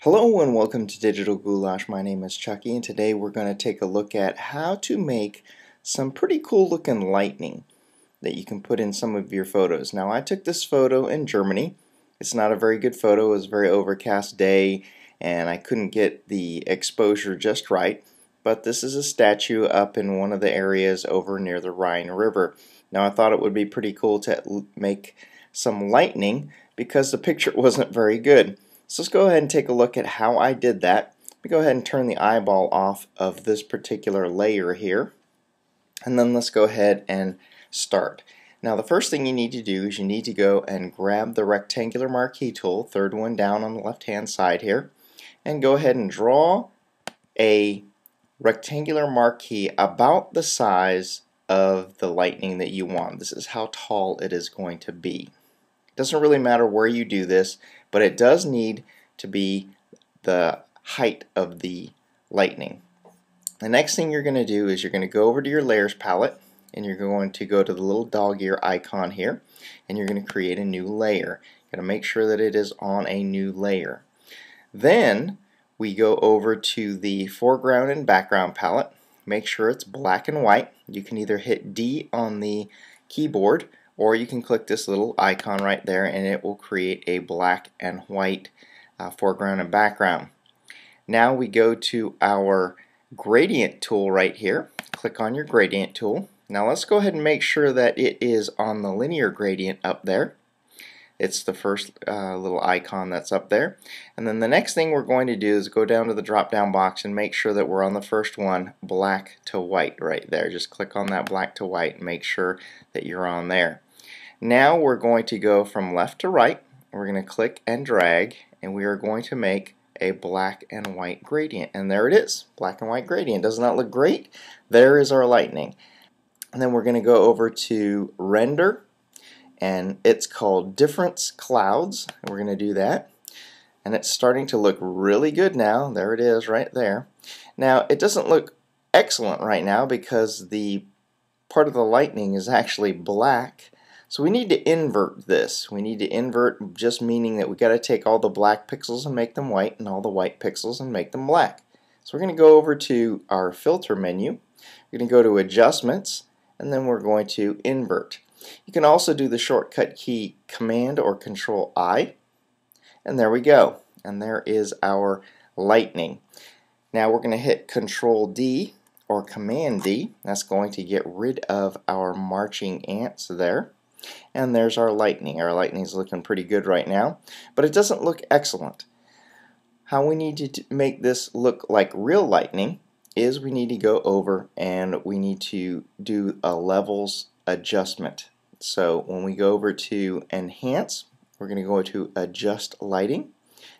Hello and welcome to Digital Goulash. My name is Chucky and today we're going to take a look at how to make some pretty cool looking lightning that you can put in some of your photos. Now I took this photo in Germany. It's not a very good photo. It was a very overcast day and I couldn't get the exposure just right, but this is a statue up in one of the areas over near the Rhine River. Now I thought it would be pretty cool to make some lightning because the picture wasn't very good. So let's go ahead and take a look at how I did that. Let me go ahead and turn the eyeball off of this particular layer here, and then let's go ahead and start. Now the first thing you need to do is you need to go and grab the rectangular marquee tool, third one down on the left hand side here, and go ahead and draw a rectangular marquee about the size of the lightning that you want. This is how tall it is going to be. It doesn't really matter where you do this, but it does need to be the height of the lightning. The next thing you're going to do is you're going to go over to your layers palette and you're going to go to the little dog ear icon here and you're going to create a new layer. You're going to make sure that it is on a new layer. Then we go over to the foreground and background palette. Make sure it's black and white. You can either hit D on the keyboard or you can click this little icon right there and it will create a black and white foreground and background. Now we go to our gradient tool right here. Click on your gradient tool. Now let's go ahead and make sure that it is on the linear gradient up there. It's the first little icon that's up there. And then the next thing we're going to do is go down to the drop down box and make sure that we're on the first one, black to white right there. Just click on that black to white and make sure that you're on there. Now we're going to go from left to right. We're going to click and drag and we are going to make a black and white gradient. And there it is, black and white gradient. Does not look great? There is our lightning. And then we're going to go over to render and it's called difference clouds. And we're going to do that. And it's starting to look really good now. There it is right there. Now it doesn't look excellent right now because the part of the lightning is actually black. So we need to invert this. We need to invert, just meaning that we got to take all the black pixels and make them white and all the white pixels and make them black. So we're going to go over to our filter menu. We're going to go to adjustments and then we're going to invert. You can also do the shortcut key Command or Control I, and there we go. And there is our lightning. Now we're going to hit Control D or Command D. That's going to get rid of our marching ants there. And there's our lightning. Our lightning is looking pretty good right now, but it doesn't look excellent. How we need to make this look like real lightning is we need to go over and we need to do a levels adjustment. So when we go over to Enhance, we're going to go to Adjust Lighting,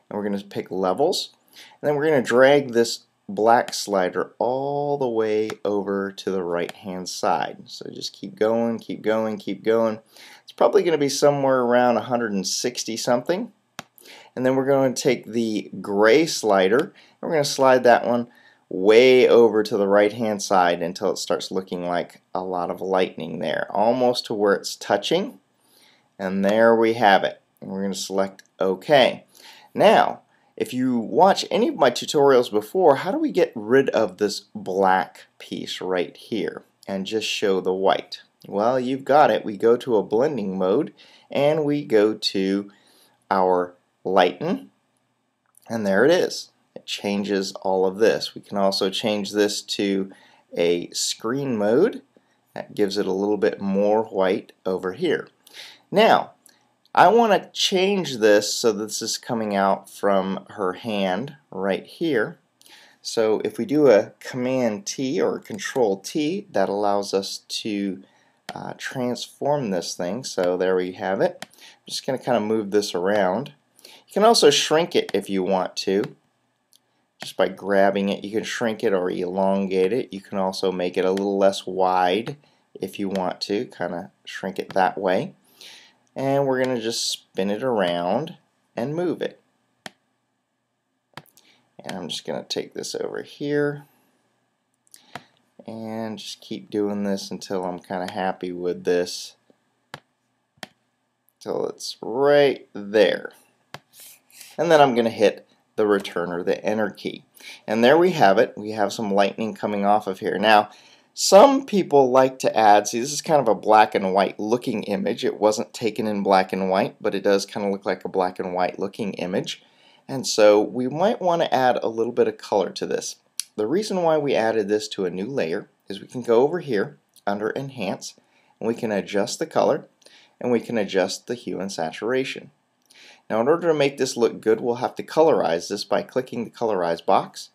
and we're going to pick Levels, and then we're going to drag this black slider all the way over to the right hand side. So just keep going, keep going, keep going. It's probably going to be somewhere around 160 something. And then we're going to take the gray slider and we're going to slide that one way over to the right hand side until it starts looking like a lot of lightning there, almost to where it's touching. And there we have it. And we're going to select OK. Now if you watch any of my tutorials before, how do we get rid of this black piece right here and just show the white? Well, you've got it. We go to a blending mode and we go to our lighten, and there it is. It changes all of this. We can also change this to a screen mode. That gives it a little bit more white over here. Now I want to change this so this is coming out from her hand right here. So if we do a Command T or Control T, that allows us to transform this thing. So there we have it. I'm just going to kind of move this around. You can also shrink it if you want to. Just by grabbing it, you can shrink it or elongate it. You can also make it a little less wide if you want to, kind of shrink it that way. And we're going to just spin it around and move it. And I'm just going to take this over here and just keep doing this until I'm kind of happy with this, till it's right there. And then I'm going to hit the return or the enter key. And there we have it. We have some lightning coming off of here. Now, some people like to add, see, this is kind of a black and white looking image. It wasn't taken in black and white, but it does kind of look like a black and white looking image. And so we might want to add a little bit of color to this. The reason why we added this to a new layer is we can go over here under Enhance, and we can adjust the color, and we can adjust the hue and saturation. Now, in order to make this look good, we'll have to colorize this by clicking the Colorize box,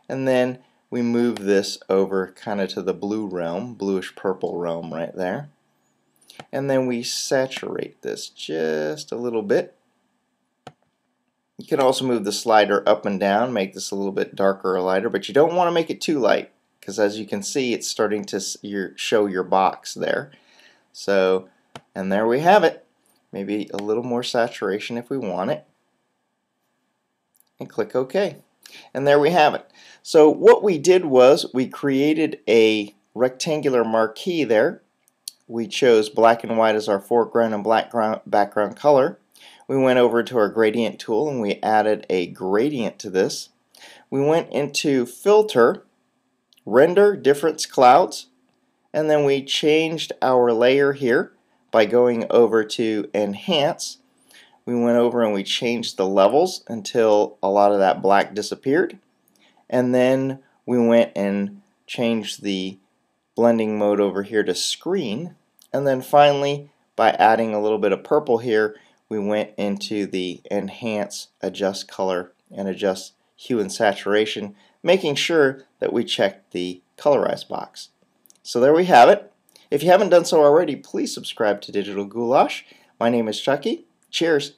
and then we move this over kind of to the blue realm, bluish purple realm right there, and then we saturate this just a little bit. You can also move the slider up and down, make this a little bit darker or lighter, but you don't want to make it too light, because as you can see, it's starting to show your box there. So, and there we have it. Maybe a little more saturation if we want it, and click OK. And there we have it. So what we did was we created a rectangular marquee there. We chose black and white as our foreground and black background color. We went over to our gradient tool and we added a gradient to this. We went into Filter, Render Difference Clouds, and then we changed our layer here by going over to Enhance. We went over and we changed the levels until a lot of that black disappeared, and then we went and changed the blending mode over here to Screen, and then finally by adding a little bit of purple here, we went into the Enhance, Adjust Color, and Adjust Hue and Saturation, making sure that we checked the Colorize box. So there we have it. If you haven't done so already, please subscribe to Digital Goulash. My name is Chucky. Cheers.